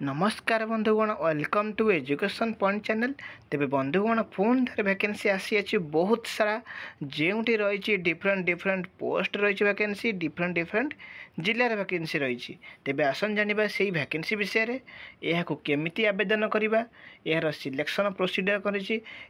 नमस्कार बंधुगण welcome to Education Point channel. तेरे बंधुगण पुणी थे वैकेंसी आसी बहुत सारा जो रही डिफरेंट डिफरेंट पोस्ट रही वैकेंसी डिफरेंट जिलार वैकेंसी रही। तेरे आसन जाना से वैकेंसी विषय यह केमी आवेदन करवा यार सिलेक्शन प्रोसीजर कर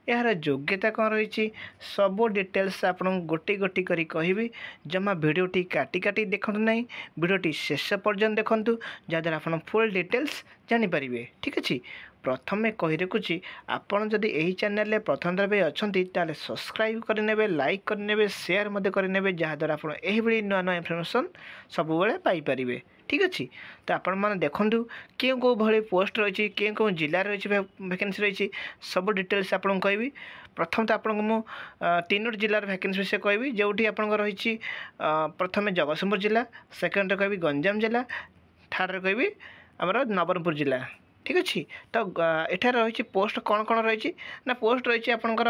यार योग्यता कौन रही सब डिटेल्स आप गोटी गोटी करी कहि जमा भिडटी काटी काटी देखु ना भिडटी शेष पर्यंत देखूँ जहाँद्वारा आप फुल डिटेल्स जानीपारे। ठीक अच्छे प्रथम कही रखुच्छी आपड़ जदि यही चैनल प्रथम थर अच्छा ताले सब्सक्राइब करने लाइक करने शेयर करने जहाँद्वारा आप नुआ नुआ इनफर्मेशन सब पाइपर। ठीक अच्छे तो आपण मैंने देखूँ क्यों कौ भाई पोस्ट रही क्यों कौ जिले रही वैकेंसी रही सब डिटेल्स आपको कहबी। प्रथम तो आपको मु तीनोटी जिलार वैकेंसी विषय कहबी जो आपंकर रही प्रथम जगतसिंहपुर जिला सेकेंड कहबी गंजाम जिला थर्ड कहबी आमर नवरंगपुर जिला। ठीक अच्छे तो एठार रही पोस्ट कौन कौन रही ना पोस्ट रही आपंकर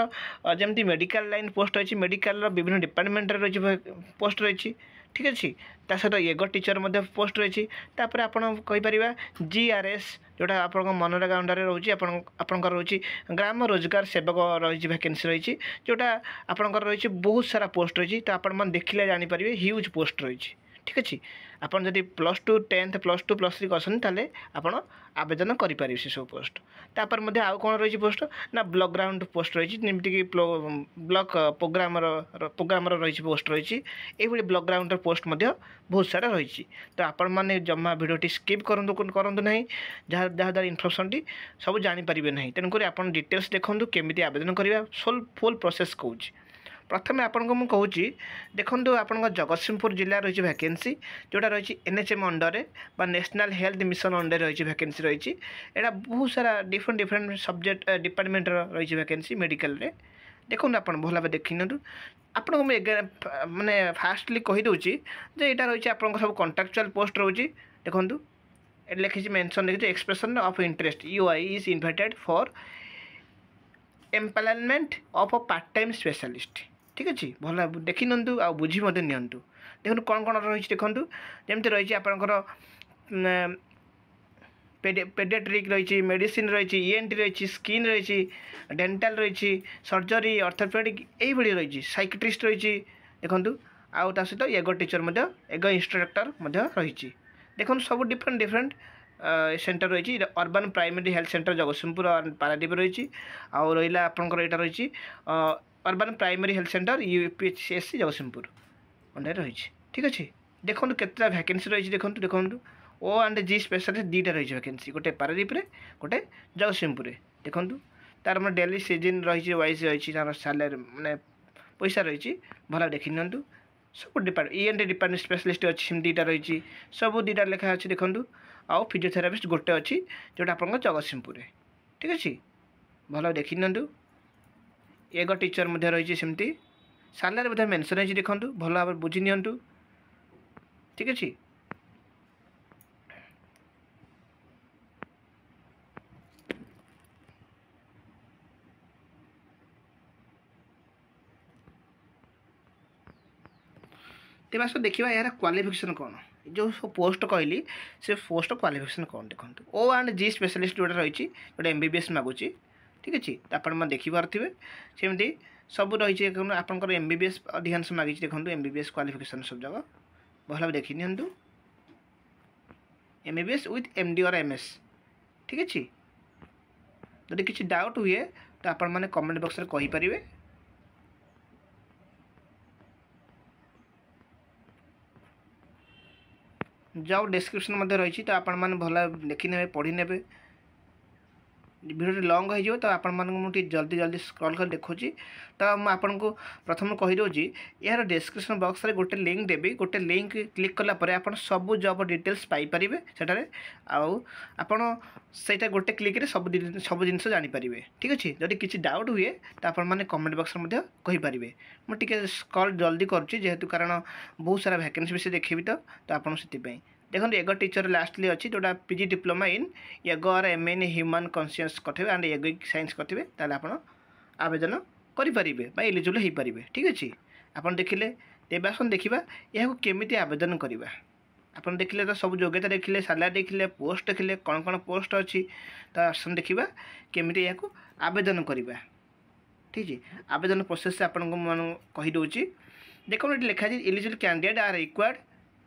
जमी मेडिकल लाइन पोस्ट रही मेडिकल विभिन्न डिपार्टमेंट रही पोस्ट रही। ठीक अच्छे ता सहित एगो टीचर पोस्ट रही आपपर GRS जोटा आप मनरेगा अंडर रोचे आपंकर रोचे ग्राम रोजगार सेवक रही वैकेंसी रही जोटा आपंकर रही बहुत सारा पोस्ट रही तो आप देखिले जानीपारे ह्यूज पोस्ट रही। ठीक अच्छे आपड़ जब +2 10th +2 +3 करते आप आवेदन करेंगे से सब पोस्ट तापर आउ कौन रही पोस्ट ना ब्लॉक ग्राउंड पोस्ट रही जमीक ब्लॉक प्रोग्राम रही पोस्ट रही ये ब्लॉक ग्राउंड पोस्ट बहुत सारा रही। तो आपण मैंने जमा भिडियोटी स्किप करूँ ना जहाँद्वारा इनफर्मेशन टी सब जानीपारे ना तेणुक आप डिटेल्स देखूँ केमी आवेदन करवा फुल प्रोसेस कौन। प्रथम आपको मुझे कहूँ देखो आप जगतसिंहपुर जिला रही वैकेंसी जोटा रही NHM अंडर बा नेशनल हेल्थ मिशन अंडर रही वैकेंसी रही यहाँ बहुत सारा डिफरेंट सब्जेक्ट डिपार्टमेंट रही वैकेंसी मेडिकल रे देखो आप भल भाव देखी नि आपको माने फास्टली कहीदे यहाँ रही आप सब कंट्राक्चुअल पोस्ट रोचे देखूँ लिखी मेंशन लिखी expression of interest UI is invited for employment of a part time specialist. ठीक अच्छे भल देखी निंतु आ बुझी निंतु देखो कौन कौन रही देखूँ जमी रही आपंकर पेडियाट्रिक रही मेडिसिन रही ENT रही स्किन रही डेंटाल रही सर्जरी ऑर्थोपेडिक यही रही साइकेट्रिस्ट रही देखूँ आउ ता सहित एगो टीचर एगो इंस्ट्रक्टर रही देखो सब डिफरेंट सेंटर रही urban primary health centre Jagatsinghpur Paradip रही आउ रहा आपंकर यहाँ रही urban primary health centre UPHC Jagatsinghpur under रही। ठीक अच्छे देखो केतटा वैकेंसी रही देखूँ O&G स्पेशलिस्ट दुईटा रही वैकेंसी गोटे पारादीप गोटे जगतसिंहपुर देखूँ तार मैं डेली सीजन रही वाइज रही तार सैलरी माने पैसा रही भल देखी निंतु सब ENT डिपार्टमेंट स्पेशलिस्ट अच्छी दुईटा रही सब दुईटा लेखा अच्छी देखूँ आउ फिजियोथेरापिस्ट गोटे अच्छी जोटा आप जगतसिंहपुर। ठीक अच्छे भल देखी निंतु एगो टीचर रही सेमती सैलरी मेंशन है देखूँ भल भाव बुझी निंतु। ठीक अच्छे तेज आस देखा यार क्वालिफिकेशन कौन जो पोस्ट कहली से पोस्ट क्वालिफिकेशन कौन देखो O&G स्पेशलिस्ट जोटा रही जोटा MBBS मागुची। ठीक अच्छे आप देखिपे सेमती सब रही आपंकर MBBS अधिकांश मागी देखो MBBS क्वालिफिकेशन सब जगह भल देखी निंतु MBBS विथ MD और MS। ठीक अच्छे जदि किसी डाउट हुए तो आपण मैंने कमेंट बॉक्स में कहींपारे। जॉब डिस्क्रिप्शन रही तो आपण मैंने भल देखी ने पढ़ी ने वीडियो लंग हो तो आपण मुझे जल्दी जल्दी स्क्रॉल कर देखुची। तो मुझे आपन को प्रथम कहीदे यार डिस्क्रिप्शन बॉक्स में गोटे लिंक देवी गोटे लिंक क्लिक कलापर आप सब जॉब डिटेल्स पाइपर सेठारे आपण से गोटे क्लिक सब जिन जानीपारे। ठीक अच्छे जदि किसी डाउट हुए तो आपण मैंने कमेंट बॉक्स में कहींपारे मुझे स्क्रॉल जल्दी करुँची जेहेतु कारण बहुत सारा वैकेंसी विषय देखी तो आपको से देखो एगो टीचर लास्टली अच्छी जोटा PG डिप्लोमा इन एगो और MA इन ह्यूमन कन्सीयस करेंगे एंड एगो साइंस करेंगे ताले आप आवेदन करेंगे एलिजिबल हो पारे। ठीक अच्छे आप देखिले तेज आसन देखा यह केमी आवेदन करवा। ଆପଣ ଦେଖିଲେ ତ ସବୁ ଯୋଗ୍ୟତା ଦେଖିଲେ, ସାଲାରୀ ଦେଖିଲେ, ପୋଷ୍ଟ ଦେଖିଲେ, କ'ଣ ପୋଷ୍ଟ ଅଛି। ତ ଆସନ୍ତୁ ଦେଖିବା କେମିତି ଏହାକୁ ଆବେଦନ କରିବା। ଠିକ୍ ଅଛି, ଆବେଦନ ପ୍ରୋସେସ୍ ଆପଣଙ୍କୁ ମୁଁ କହିଦେଉଛି। ଦେଖନ୍ତୁ ଏଠି ଲେଖା ଅଛି ଏଲିଜିବଲ୍ କ୍ୟାଣ୍ଡିଡେଟ୍ ଆର୍ ରିକ୍ୱାର୍ଡ଼।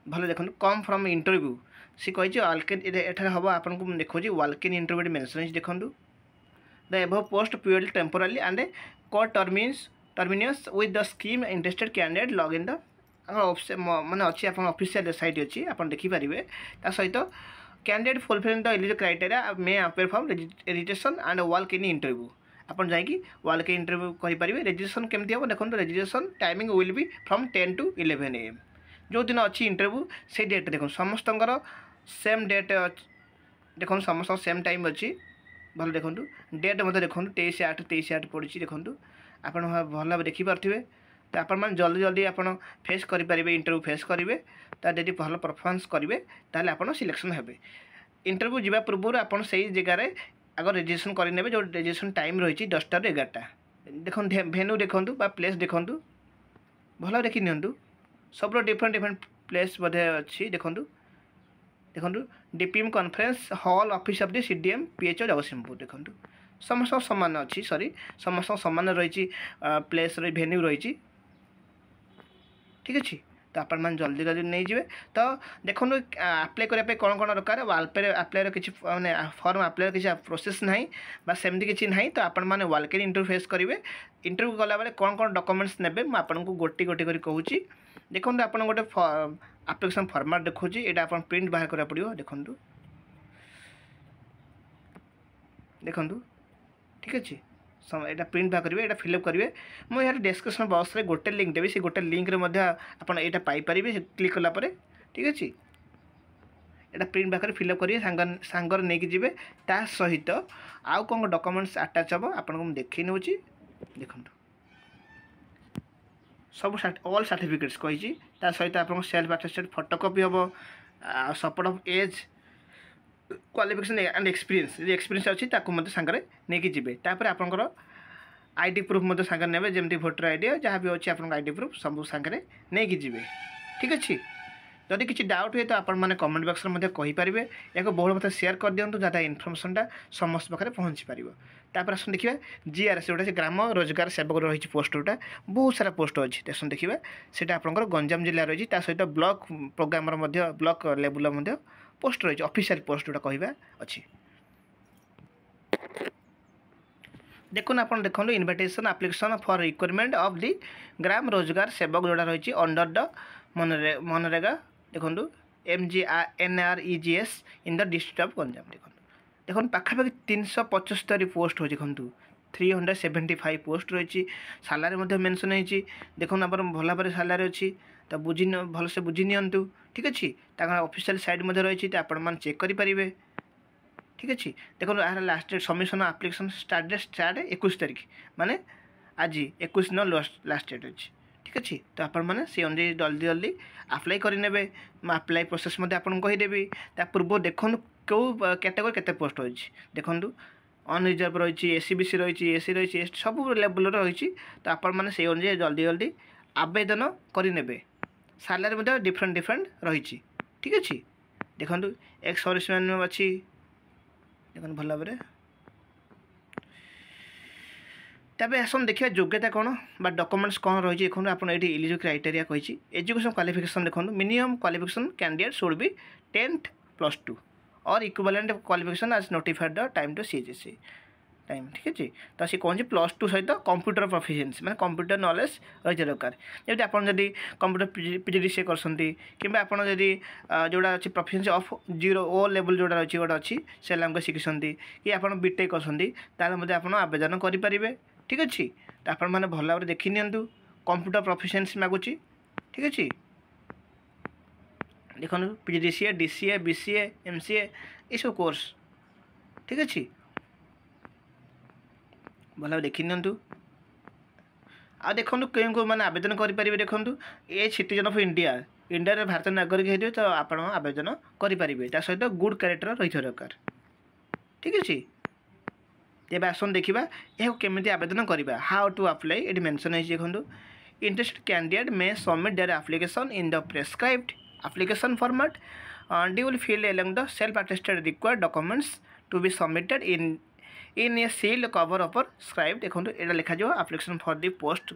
ଭଲ ଦେଖନ୍ତୁ କମ୍ ଫ୍ରମ୍ ଇଣ୍ଟରଭ୍ୟୁ। ସେ କହିଛି ୱାଲ୍କ-ଇନ୍, ଏଠାରେ ହେବ ଆପଣଙ୍କୁ ମୁଁ ଦେଖାଉଛି ୱାଲ୍କ-ଇନ୍ ଇଣ୍ଟରଭ୍ୟୁ ମେନ୍ସନ୍ ହେଇଛି। ଦେଖନ୍ତୁ the above post period temporally and terminus with the scheme interested candidate log in the ମାନେ ଅଛି ଆପଣ ଅଫିସିଆଲ ସାଇଟ୍ ଅଛି, ଆପଣ ଦେଖିପାରିବେ। ତା ସହିତ candidate fulfilling the eligible criteria may appear from registration and walk in interview. ଆପଣ ଯାଇକି ୱାଲ୍କ-ଇନ୍ ଇଣ୍ଟରଭ୍ୟୁ କରିପାରିବେ। ରେଜିଷ୍ଟ୍ରେସନ୍ କେମିତି ହେବ ଦେଖନ୍ତୁ, registration timing will be from 10 to 11 AM। ଯେଉଁଦିନ ଅଛି ଇଣ୍ଟରଭ୍ୟୁ ସେଇ ଡେଟ୍ରେ ଦେଖନ୍ତୁ ସମସ୍ତଙ୍କର ସେମ୍ ଡେଟ୍ ଅଛି। ଦେଖନ୍ତୁ ସମସ୍ତଙ୍କ ସେମ୍ ଟାଇମ୍ ଅଛି। ଭଲ ଦେଖନ୍ତୁ ଡେଟ୍ ମଧ୍ୟ ଦେଖନ୍ତୁ 23/8 ପଡ଼ିଛି। ଦେଖନ୍ତୁ ଆପଣ ଭଲ ଭାବେ ଦେଖିପାରୁଥିବେ। ତ ଆପଣମାନେ ଜଲ୍ଦି ଆପଣ ଫେସ୍ କରିପାରିବେ, ଇଣ୍ଟରଭ୍ୟୁ ଫେସ୍ କରିବେ। ତା ଯଦି ଭଲ ପରଫର୍ମାନ୍ସ କରିବେ ତାହେଲେ ଆପଣ ସିଲେକ୍ସନ୍ ହେବେ। ଇଣ୍ଟରଭ୍ୟୁ ଯିବା ପୂର୍ବରୁ ଆପଣ ସେଇ ଜାଗାରେ ଆଗ ରେଜିଷ୍ଟ୍ରେସନ୍ କରିନେବେ, ଯେଉଁ ରେଜିଷ୍ଟ୍ରେସନ୍ ଟାଇମ୍ ରହିଛି 10ଟା ରୁ 11ଟା। ଦେଖନ୍ତୁ ଭେନ୍ୟୁ ଦେଖନ୍ତୁ ବା ପ୍ଲେସ୍ ଦେଖନ୍ତୁ, ଭଲ ଦେଖି ନିଅନ୍ତୁ। ସବୁର ଡିଫରେଣ୍ଟ ପ୍ଲେସ୍ ବୋଧେ ଅଛି। ଦେଖନ୍ତୁ DPM conference hall office of the CDM PHO Jagatsinghpur. ଦେଖନ୍ତୁ ସମସ୍ତଙ୍କ ସମାନ ଅଛି, ସମସ୍ତଙ୍କ ସମାନ ରହିଛି ପ୍ଲେସ୍ ଭେନ୍ୟୁ ରହିଛି। ଠିକ୍ ଅଛି, ତ ଆପଣମାନେ ଜଲ୍ଦି ନେଇଯିବେ। ତ ଦେଖନ୍ତୁ ଆପ୍ଲାଏ କରିବା ପାଇଁ କ'ଣ ଦରକାର, ଆପ୍ଲାଏର କିଛି ମାନେ ଫର୍ମ ଆପ୍ଲାଏର କିଛି ପ୍ରୋସେସ୍ ନାହିଁ ବା ସେମିତି କିଛି ନାହିଁ। ତ ଆପଣମାନେ ୱାଲ୍କ-ଇନ୍ ଇଣ୍ଟରଭ୍ୟୁ ଫେସ୍ କରିବେ। ଇଣ୍ଟରଭ୍ୟୁ ଗଲାବେଳେ କ'ଣ ଡକୁମେଣ୍ଟସ୍ ନେବେ ମୁଁ ଆପଣଙ୍କୁ ଗୋଟି କରି କହୁଛି। ଦେଖନ୍ତୁ ଆପଣ ଗୋଟେ ଆପ୍ଲିକେସନ୍ ଫର୍ମାଟ୍ ଦେଖାଉଛି, ଏଇଟା ଆପଣ ପ୍ରିଣ୍ଟ ବାହାର କରିବାକୁ ପଡ଼ିବ। ଦେଖନ୍ତୁ ଠିକ୍ ଅଛି, এটা প্রিন্ট বাହାର କରିବେ, এটা ଫିଲ୍ଅପ୍ କରିବେ। ମୁଁ ଏହାର ଡେସ୍କ୍ରିପ୍ସନ୍ ବକ୍ସରେ ଗୋଟେ ଲିଙ୍କ୍ ଦେବି, ସେ ଗୋଟେ ଲିଙ୍କ୍ରେ ମଧ୍ୟ ଆପଣ ଏଇଟା ପାଇପାରିବେ କ୍ଲିକ୍ କଲା ପରେ। ଠିକ୍ ଅଛି, এটা ପ୍ରିଣ୍ଟ ବାହାର ଫିଲ୍ଅପ୍ କରିବେ, ସାଙ୍ଗରେ ନେଇକି ଯିବେ। ତା ସହିତ ଆଉ କ'ଣ ଡକୁମେଣ୍ଟସ୍ ଆଟାଚ୍ ହେବ ଆପଣଙ୍କୁ ମୁଁ ଦେଖାଇ ନେଉଛି। ଦେଖନ୍ତୁ ସବୁ ଅଲ୍ ସାର୍ଟିଫିକେଟ୍ସ କହିଛି। ତା ସହିତ ଆପଣଙ୍କ ସେଲ୍ଫ ଆଟେଷ୍ଟେଡ୍ ଫଟୋକପି ହେବ, support of age, qualification and experience, ଯଦି ଏକ୍ସପିରିଏନ୍ସ ଅଛି ତାକୁ ମଧ୍ୟ ସାଙ୍ଗରେ ନେଇକି ଯିବେ। ତାପରେ ଆପଣଙ୍କର ଆଇଡି ପ୍ରୁଫ୍ ମଧ୍ୟ ସାଙ୍ଗରେ ନେବେ, ଯେମିତି ଭୋଟର ଆଇଡି ଯାହା ବି ଅଛି ଆପଣଙ୍କ ଆଇଡି ପ୍ରୁଫ୍ ସବୁ ସାଙ୍ଗରେ ନେଇକି ଯିବେ। ଠିକ୍ ଅଛି, ଯଦି କିଛି ଡାଉଟ୍ ହୁଏ ତ ଆପଣମାନେ କମେଣ୍ଟ ବକ୍ସରେ ମଧ୍ୟ କହିପାରିବେ। ଏହାକୁ ବହୁଳ ମାତ୍ରାରେ ସେୟାର କରିଦିଅନ୍ତୁ ଯାହା ଇନଫର୍ମେସନ୍ଟା ସମସ୍ତ ପାଖରେ ପହଞ୍ଚି ପାରିବ। ତାପରେ ଆସନ୍ତୁ ଦେଖିବା GRS, ଯେଉଁଟା ଗ୍ରାମ ରୋଜଗାର ସେବକ ରହିଛି ପୋଷ୍ଟ, ଯେଉଁଟା ବହୁତ ସାରା ପୋଷ୍ଟ ଅଛି। ଆସନ୍ତୁ ଦେଖିବା ସେଇଟା ଆପଣଙ୍କର ଗଞ୍ଜାମ ଜିଲ୍ଲା ରହିଛି। ତା ସହିତ ବ୍ଲକ ପ୍ରୋଗ୍ରାମର ମଧ୍ୟ ବ୍ଲକ ଲେବୁଲର ମଧ୍ୟ ପୋଷ୍ଟ ରହିଛି, ଅଫିସିଆଲ ପୋଷ୍ଟ ଯେଉଁଟା କହିବା ଅଛି। দেখুন আপনার দেখুন invitation application for recruitment of the Gram Rozgar Sevak যেটা রয়েছে অন্ডর দ মনরেগা। দেখুন MGNREGS in the district of Ganjam. দেখুন পাখাপাখি 375 পোস্ট হয়েছে। দেখুন 375 পোস্ট রয়েছে। সালারি মধ্যে মেনশন হয়েছি। দেখুন আপনার ভালো ভাবে সালারি অছি, তো ভালসে বুঝি নিয়ন্তু। ঠিক আছে, তাঁর অফিসিয়াল সাইট মধ্যে রয়েছে, তো আপনার চেক করে পারিবে। ঠিক আছে, দেখুন এর last date submission application start 21 তারিখ, মানে আজ 21 দিন লাস্ট ডেট ଅଛି। ঠিক আছে, তো আপনার সেই অনুযায়ী জলদি আপ্লাই করে নেবে। ମୁଁ আপ্লাই প্রোসেস মধ্যে আপনার কহিদেবি। তা পূর্ব দেখুন কেউ ক্যাটেগরি কেতে পোস্ট রয়েছে। দেখুন অনরিজর্ভ রয়েছে, SC/BC রয়েছে, SC রয়েছে, সবু লেভেলর রয়েছে। তো আপনার সেই অনুযায়ী জলদি আবেদন করে নেবে। সালারি মধ্যে ডিফরেন্ট রয়েছে। ঠিক আছে, দেখুন এক্স সর্ভিসম্যান আছে। দেখুন ভাল ভাবে তবে আসুন দেখা যোগ্যতা কোণ বা ডকুমেন্টস কোণ রয়েছে। দেখুন আপনার এটি এলিজিবল ক্রাইটেরিয়া কইছি। এজুকেশন ক্বালিফিকেশন দেখুন minimum qualification candidate should be 10th +2 और equivalent qualification as notified the time to CGC time. ठीक है, तो सी कौन +2 सहित कंप्यूटर प्रोफिशिएंसी मैंने कंप्यूटर नॉलेज रही दरकार। जब आप कंप्यूटर PGDCA करते कि आपड़ी जोड़ा अच्छी प्रोफिशिएंसी ऑफ 0 O लेवल जोड़ा रही गोटे अच्छी से लैंग्वेज शिखुंट कि आप बीटेक करते आप आवेदन करेंगे। ठीक अच्छे, तो आप भल भाव देखी नियंतु कंप्यूटर प्रोफिशिएंसी मागुची। ठीक अच्छे, देखो PGDCA, DCA, BCA, MCA ये सब कोर्स। ठीक अच्छे, भल भाव देखी नियंतु। आ देखो क्यों मैंने आवेदन करेंगे। देखो a citizen of India Bharat नागरिक होते तो आप आवेदन करेंगे। ता सहित गुड कैरेक्टर रही दरकार। ठीक अच्छे, तेज आसन देखा यह केमी आवेदन करवा। हाउ टू अप्लाई ये मेंशन है। देखो interested candidate may submit there application in the prescribed application format and you will fill along the self attested required documents to be submitted in a sealed cover upper scribe देखो एटा लिखा जो application for the post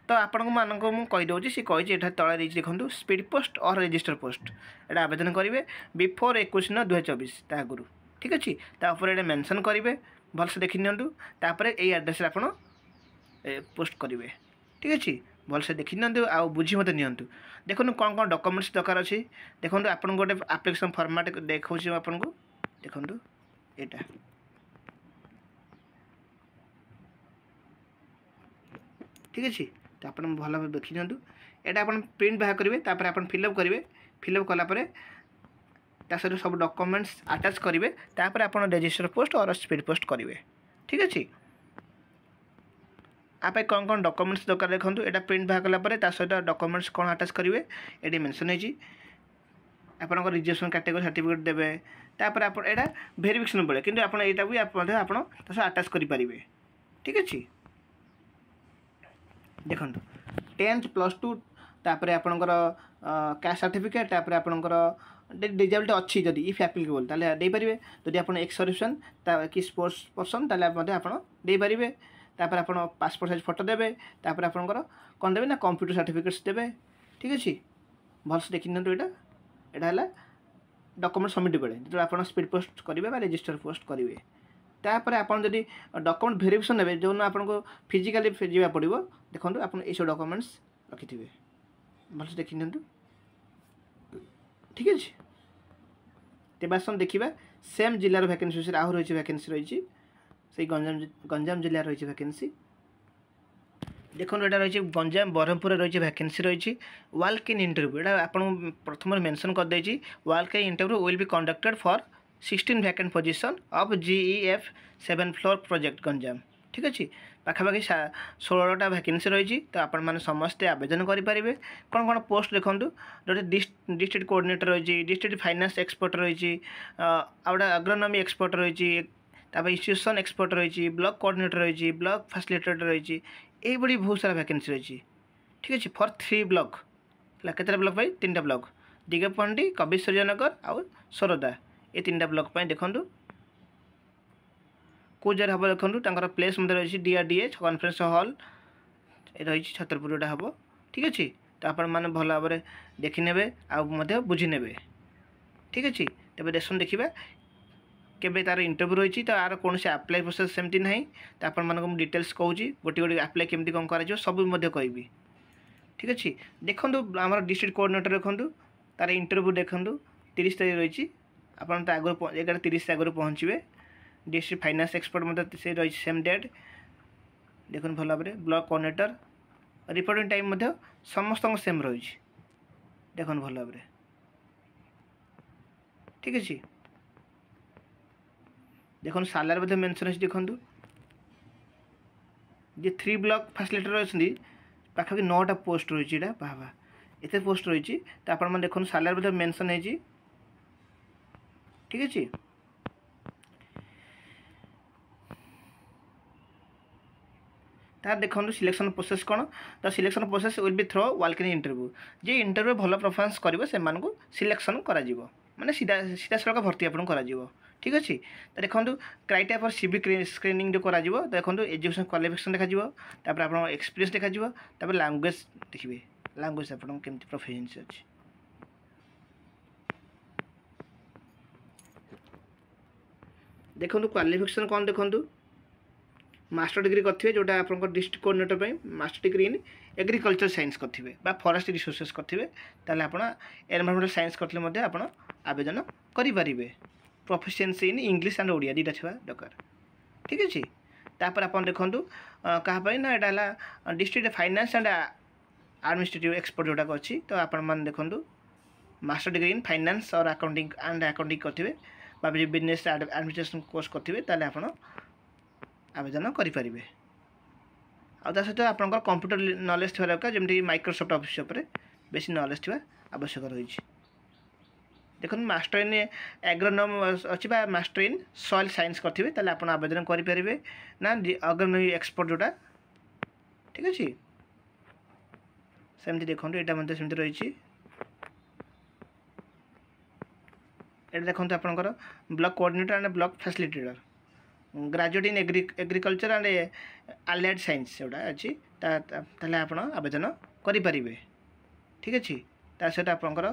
तो आपण मानक मु कहि दउची सी कहि एटा तळे देछि देखो स्पीड पोस्ट और रजिस्टर पोस्ट एटा आवेदन करिवे बिफोर 21/9/2024 ता गुरु ठीक अछि ता ऊपर एटा मेंशन करिवे भल से देखि नियंतु तापर एई एड्रेस रे आपण पोस्ट करिवे ठीक अछि भल से देखि नियंतु आ बुझी मते नियंतु देखो कौन कौन डॉक्यूमेंट्स दरकार अछि देखो आपण गोटे एप्लिकेशन फॉर्मेट देखौछि आपण को देखो एटा ठीक अच्छे तो आप भल भाव देखी दिंतु यहाँ आप प्रिंट बाहर करेंगे तापर आप फिलअप करेंगे फिलअप कलापर सहित सब डॉक्यूमेंट्स अटैच करेंगे तापर आप रजिस्टर पोस्ट और स्पीड पोस्ट करेंगे ठीक अच्छे आप कौन कौन डॉक्यूमेंट्स दरकार देखो यहाँ प्रिंट बाहर कलापर सहित डॉक्यूमेंट्स कौन अटैच करेंगे ये मेंशन है आपंकर रिजर्वेशन कैटेगरी सर्टिफिकेट देवे तापर आप यहाँ वेरिफिकेशन बेले कि यहाँ भी आप अटैच करेंगे ठीक अच्छे देखो 10th +2 तापर आपणकर कास्ट सर्टिफिकेट तापर आपणकर डिजेबिलिटी अच्छी जदि इफ एप्लिकेबल ताले दे पारिबे जदि आपण एक्स सर्विसमेन कि स्पोर्ट्स पर्सन ताले मध्ये आपण दे पारिबे तापर आपण पासपोर्ट साइज फोटो देबे तापर आपणकर कोन देबे ना कंप्यूटर सर्टिफिकेट्स देबे ठीक अछि भल से देखि नंतु एटा हला डॉक्यूमेंट सबमिट बेले जो आपण स्पीड पोस्ट करिवे बा रजिस्टर पोस्ट करिवे तापर आपन जदि डॉक्यूमेंट वेरिफिकेशन नेबे जो आपको फिजिकली जावा पड़ो देखो आप ये डॉक्यूमेंट्स रखि थे भल से देखि नियंतु ठीक अच्छे तेज आसन देखा सेम जिलार वैकेंसी विषय आहु रही वैकेंसी रही से गंजाम जिले रही वैकेंसी देखो यहाँ रही गंजाम ब्रह्मपुर रही वैकेंसी रही वाल्क इन इंटरव्यू यहाँ आप प्रथम मेंशन कर देछि walk in interview will be conducted for 16 vacant position of GEF 7 floor project Ganjam ठीक अच्छे पाखापाखि 16टा वैकेंसी रही तो आपण मैंने समस्ते आवेदन करेंगे कौन कौन पोस्ट देखूँ जो डिस्ट्रिक्ट कोऑर्डिनेटर रही डिस्ट्रिक्ट फाइनेंस एक्सपर्ट रही आउटा अग्रोनॉमी एक्सपर्ट रही इंस्टीट्यूशन एक्सपर्ट रही ब्लॉक कोऑर्डिनेटर रही ब्लॉक फैसिलिटेटर रही ये बड़ी बहुत सारा वैकेंसी रही ठीक अच्छे फॉर 3 ब्लॉक केतटा ब्लॉक भाई 3टा ब्लॉक दिगपंडी कविश्वरनगर आउ सोरदा ये 3टा ब्लॉक देखूँ कौ जगह हम देखो प्लेस मध्य रही DRDH कॉन्फ्रेंस हॉल रही छतरपुर यहाँ हम ठीक अच्छे तो आपण मैंने भल भाव में देखने आ बुझी ने ठीक अच्छे तेज देशन देखा केबे तार इंटरव्यू रही तो आर कौन से आप्लाय प्रोसेस सेमती ना तो आपण मानक डिटेल्स कहूँ गोटे गोटे आप्लाय केमती कौन कर सब कहि ठीक अच्छे देखो आम डिस्ट्रिक्ट कोऑर्डिनेटर देखूँ तार इंटरव्यू देखूँ 30 तारीख रही आपड़ तो आगुरी 11:30 आगुरी पहुँचे डिस्ट्रिक्ट फाइनेंस एक्सपर्ट मतलब से रही सेम डेट देखो भल भाव में ब्लॉक कोऑर्डिनेटर रिपोर्टिंग टाइम समस्त सेम रही देखो भल भाव में ठीक अच्छे देखो सालार मेंशन अच्छे देखूँ जे 3 ब्लॉक फैसिलिटेटर अच्छी पाखापाखि 9टा पोस्ट रही बाबा एत पोस्ट रही तो आप देखो सालार मेंशन है ठीक अच्छे तार देखो सिलेक्शन प्रोसेस कौन तो selection process will be through walk in interview जे इंटरव्यू भल परफॉर्मेंस करेंगे से सिलेक्शन करा माने सीधा सीधा सड़क भर्ती आपन करा ठीक अच्छे तो देखो क्राइटेरिया फॉर CV स्क्रीनिंग जो करा देखो एजुकेशन क्वालिफिकेशन देखा आप एक्सपीरियंस देखा लैंग्वेज देखिए लैंग्वेज आप प्रोफिशिएंसी अच्छी देखो क्वालिफिकेशन कौन देखो मास्टर डिग्री करेंगे जोटा आप district coordinator master degree in agriculture science करेंगे फॉरेस्ट रिसोर्सेस करेंगे ताले आप एनवायरमेंटल साइंस करते आप आवेदन करेंगे proficiency in English and Odia दुटा छुआ दरकार ठीक अच्छे तापर आप देखूँ क्या ना यहाँ district finance and administrative expert जोटा अच्छी तो आपने देखूँ मास्टर डिग्री इन फाइनेंस और अकाउंटिंग करेंगे बिजनेस एडमिनिस्ट्रेशन कोर्स करेंगे ताले आप आवेदन करेंगे आता सहित आपंकर कंप्यूटर नॉलेज थी दरकार जमी माइक्रोसॉफ्ट ऑफिस पर बेसी नॉलेज थी आवश्यक रही देखो मास्टर इन एग्रोनॉम अच्छी मास्टर इन सॉइल साइंस करेंगे ताले आप आवेदन करेंगे ना अग्रोनॉमी एक्सपर्ट जोटा ठीक अच्छे सेमती देखो यहाँ सेमती रही ये देखो आपंकर block coordinator and block facilitator graduate in agriculture and allied science जोटा अच्छी ताले आप आवेदन करें। ठीक अच्छे सहित आपंकर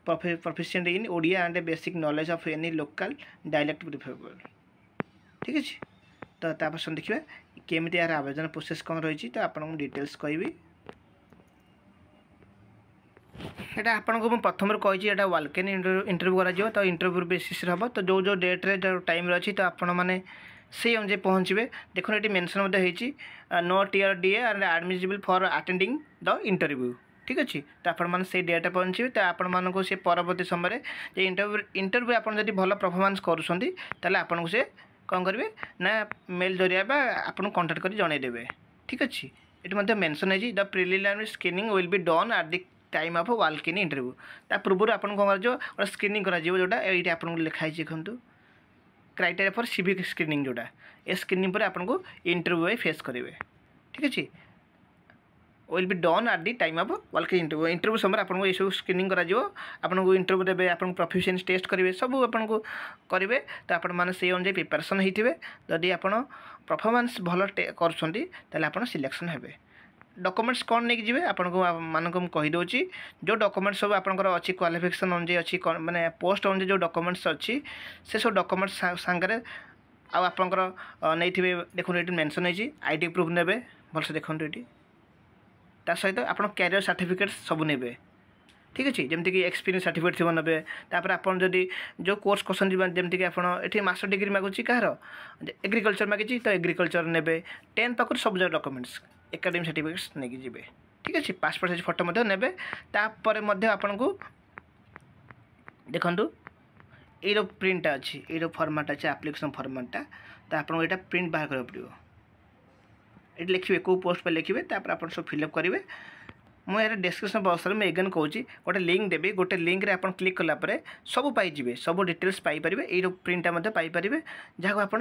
proficient in Odia and basic knowledge of any local dialect preferable. ठीक अच्छे तो तापर देखिए केमी यार आवेदन प्रोसेस कौन रही तो आपको डिटेल्स कहबी। এটা ଆପଣଙ୍କୁ ମୁଁ ପ୍ରଥମରୁ କହିଛି ଏଇଟା ୱାଲକେନ୍ ଇଣ୍ଟରଭ୍ୟୁ କରାଯିବ ତ ଇଣ୍ଟରଭ୍ୟୁ ବେସିସ୍ରେ ହେବ ତ ଯେଉଁ ଡେଟ୍ରେ ଟାଇମ୍ରେ ଅଛି ତ ଆପଣମାନେ ସେଇ ଅନୁଯାୟୀ ପହଞ୍ଚିବେ। ଦେଖନ୍ତୁ ଏଠି ମେନସନ୍ ମଧ୍ୟ ହେଇଛି no TA DA and admissible for attending the interview. ठीक अच्छे तो आपने से डेटा पहुँचे तो आपण मानक से परवर्ती समय इंटरव्यू आप भल परफॉर्मेंस करुँच आपन से कौन करेंगे ना मेल जरिया आपको कॉन्टैक्ट कर जनईदेवे। ठीक अच्छे ये मेंशन है the preliminary screening will be done at the time of walk in interview ता पूर्व आपन कौन कर स्क्रीनिंग कर जोटा ये आपको लिखाई देखूँ क्राइटेरिया फॉर सिविक स्क्रीनिंग जोटा ये स्क्रीनिंग पर आपको इंटरव्यू फेस करेंगे। ठीक अच्छे will be done at the time of walk in interview interview समय आपको ये सब स्क्रीनिंग कर आपको इंटरव्यू देवे आपको प्रोफिशिएंसी टेस्ट करेंगे सब आपको करेंगे तो आप अनुसार प्रिपरेशन होते जदि आप परफॉर्मेंस भल कर सिलेक्शन हेबे। डॉक्यूमेंट्स कौन नहीं जी आपको मानक कहीदे जो डॉक्यूमेंट्स सब आपंकर अच्छी क्वालिफिकेशन अनुजाई अच्छी माने पोस्ट अनुजाई जो डॉक्यूमेंट्स अच्छी से सब डॉक्यूमेंट्स सांगे आपंकर नहीं देखो ये मेंशन है आईडी प्रूफ ने भलसे देखो ये सहित आप कैरियर सर्टिफिकेट सब ने। ठीक अच्छे जमीक कि एक्सपीरियंस सर्टिफिकेट थी ने तापर आप जो कोर्स क्वेश्चन जमीक ये मास्टर डिग्री मागुची कहार एग्रीकल्चर मागी तो एग्रीकल्चर ने 10 पाखु सब डॉक्यूमेंट्स एकेडमिक सर्टिफिकेट्स नहीं जी। ठीक अच्छे पासपोर्ट साइज फोटो ने आपन को देखु ये प्रिंट अच्छी ये फॉर्मेट अच्छे एप्लिकेशन फॉर्मेटा तो आपको यहाँ प्रिंट बाहर करा पड़ो ये लिखे कौ पोस्ट पर लिखे आप सब फिलअप करेंगे। मुझे डिस्क्रिप्शन बॉक्स में एगेन कहूँ गोटे लिंक देवी गोटे लिंक रे आपन क्लिक कलापर सब पाइबे सब डिटेल्स पाइपर ये प्रिंटा पाइपर जहाँ आप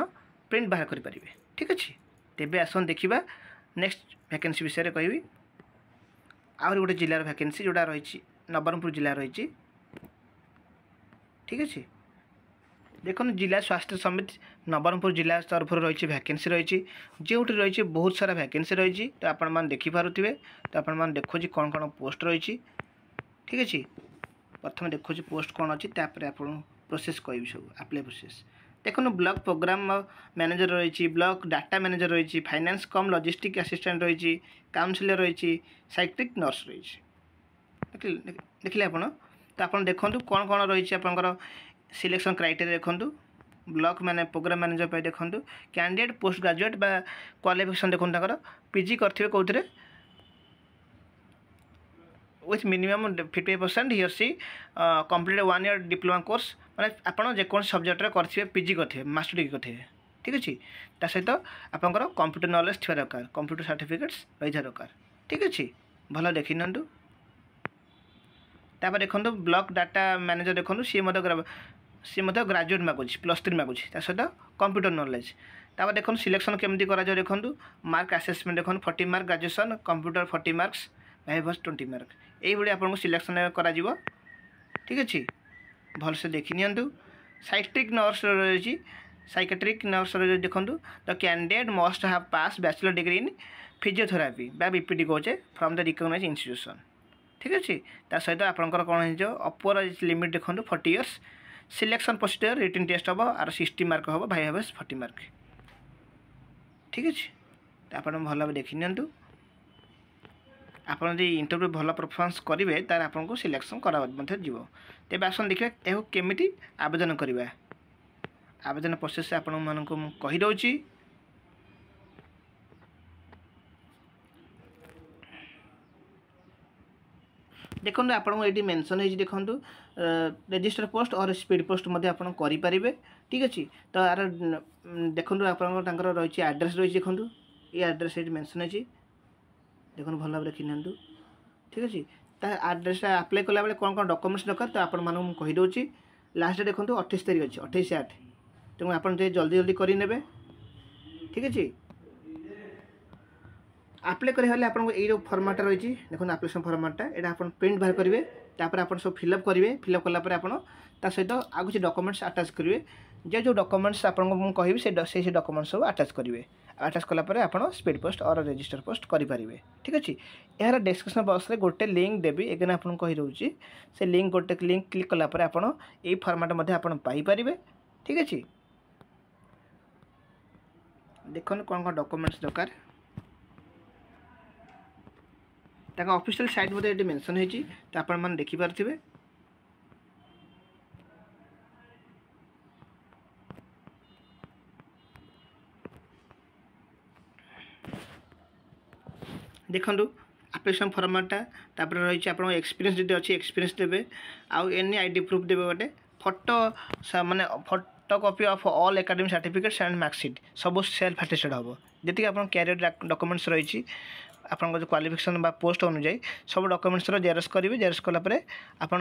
प्रिंट बाहर करेंगे। ठीक अच्छे तेरे आसन देखा नेक्स्ट वैकेंसी विषय कहि आहुरी गोटे जिलार वैकेंसी जोड़ा रही नवरंगपुर जिला रही। ठीक अच्छे देखो जिला स्वास्थ्य समिति नवरंगपुर जिला तरफ रही वैकेंसी रही जो रही बहुत सारा वैकेंसी रही तो आपण मैंने देखिपे तो आपण मैंने देखो कौन कौन पोस्ट रही। ठीक अच्छे प्रथम देखो पोस्ट कौन अच्छी आप प्रोसेस कह सब आप्लाई प्रोसेस देखो ब्लॉक प्रोग्राम मैनेजर रही ब्लॉक डाटा मैनेजर रही फाइनेंस कम लॉजिस्टिक असिस्टेंट रही काउंसिलर रही साइक्ट्रिक नर्स रही देखिए आप तो आप देखो कौन कौन रही आपंकर सिलेक्शन क्राइटेरिया देखो ब्लॉक मैंने प्रोग्राम मैनेजर पे देखो कैंडिडेट पोस्ट ग्रेजुएट बा क्वालिफिकेशन देखो पीजी करथिबे कोथरे विथ मिनिमम 50% ही सी कंप्लीट 1 ईयर डिप्लोमा कोर्स माने आपन जेकोन सब्जेक्ट रे करथिबे पीजी करथिबे मास्टर डिग्री करथिबे। ठीक अच्छे ता सहित आपंकर कंप्यूटर नॉलेज थी दरकार कंप्यूटर सर्टिफिकेट्स रही दरकार। ठीक अच्छे भल देखी नियंतु तापर देखो ब्लॉक डाटा मैनेजर देखो सी ग्रेजुएट मागुच +3 मागुच सहित कंप्यूटर नॉलेज तापर देखो सिलेक्शन केमती करा देखो मार्क असेसमेंट देखो 40 मार्क ग्रेजुएशन कंप्यूटर 40 मार्क्स वाइवर्स 20 मार्क यही आपको सिलेक्शन करा। ठीक अच्छे भलसे देखी नियंतु साइक्ट्रिक नर्स रही साइकेट्रिक नर्स देखो the candidate must have pass bachelor degree in physiotherapy बा बीपीडी कहे फ्रॉम द रिकग्नाइज्ड इंस्टीट्यूशन। ठीक अच्छे ता सहित आपंकर कौन हो अपर एज लिमिट देखो 40 years selection procedure written test हम आर 60 मार्क हम भाई हावेस 40 मार्क। ठीक अच्छे आप भल भाव देखी नियंतु आपड़ इंटरव्यू भल परफॉर्मेंस करेंगे तार आपको सिलेक्शन करा तेज आसन देखिए यह केमी आवेदन करवा आवेदन प्रोसेस आपण मानक कहीदे। देखो आपको ये मेंशन है देखो रजिस्टर पोस्ट और स्पीड पोस्ट करें। ठीक अच्छे तो यार देखो आप रही एड्रेस रही देखो ये एड्रेस ये मेंशन है देखो भल भाव देखी नियंतु। ठीक अच्छे एड्रेस अप्लाई कला बेले कौन कौन डॉक्यूमेंट्स दरकार तो आपण मानक कहीदे लास्ट देखो 28 तारीख अच्छी 28/8 तेणु आप जल्दी जल्दी करे। ठीक अच्छे अप्लाई करें आपको ये फॉर्मेट रही देखो एप्लिकेशन फॉर्मेटा यहाँ आप प्रिंट बाहर करेंगे तापर आप सब फिलअप करेंगे फिलअप कलापर आप सहित आउ किसी डॉक्यूमेंट्स अटैच करेंगे जो डॉक्यूमेंट्स आपको कहि से डॉक्यूमेंट्स सब अटैच करेंगे अटैच कलापर आप स्पीड पोस्ट और रजिस्टर पोस्ट करेंगे ठीक अच्छे यार डिस्क्रिप्शन बॉक्स में गोटे लिंक देवी एगेन आपको कही रोचे से लिंक गोटे लिंक क्लिक कलापर आप फॉर्मेट पाइपर ठीक अच्छे देखो कौन कौन डॉक्यूमेंट्स दरकार ऑफिशियल साइट मध्य ये मेंशन होती तो आपण मैंने देखिपारे देखूँ आप्लिकेसन फॉर्मेटा रही आप एक्सपीरियंस जब अच्छी एक्सपीरियंस देवे आउ एनी आईडी प्रूफ देवे गोटे फोटो माने photo copy of all academic certificates and marksheet सब सेल्फ अटेस्टेड हम जी आप कैरियर डॉक्यूमेंट्स रही आपन जो क्वालिफिकेशन बा पोस्ट अनुजाई सब डॉक्यूमेंट्स जेरक्स करेंगे जेरक्स कलापर आप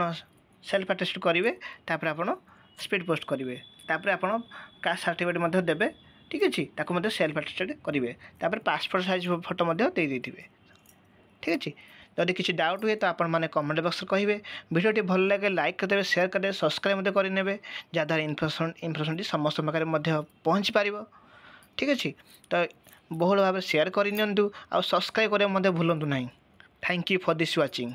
सेल्फ अटेस्ट करेंगे तापर आप स्पीड पोस्ट करेंगे तापर आप कास्ट सर्टिफिकेट देवे ठीक अच्छे ताकू सेल्फ अटेस्टेड करेंगे तापर पासपोर्ट साइज फोटो दे ठीक अच्छे जदि किसी डाउट हुए तो आपण मैंने कमेंट बॉक्स में कहे भिडियो भल लगे लाइक करदे शेयर करदे सब्सक्राइब करेंगे जहाँद्वारा इनफर्मेशन समस्त पाखे पहुँची पार ठीक अच्छे तो बहुल भाव शेयर करनी आ सब्सक्राइब करने भूलु ना thank you for this watching.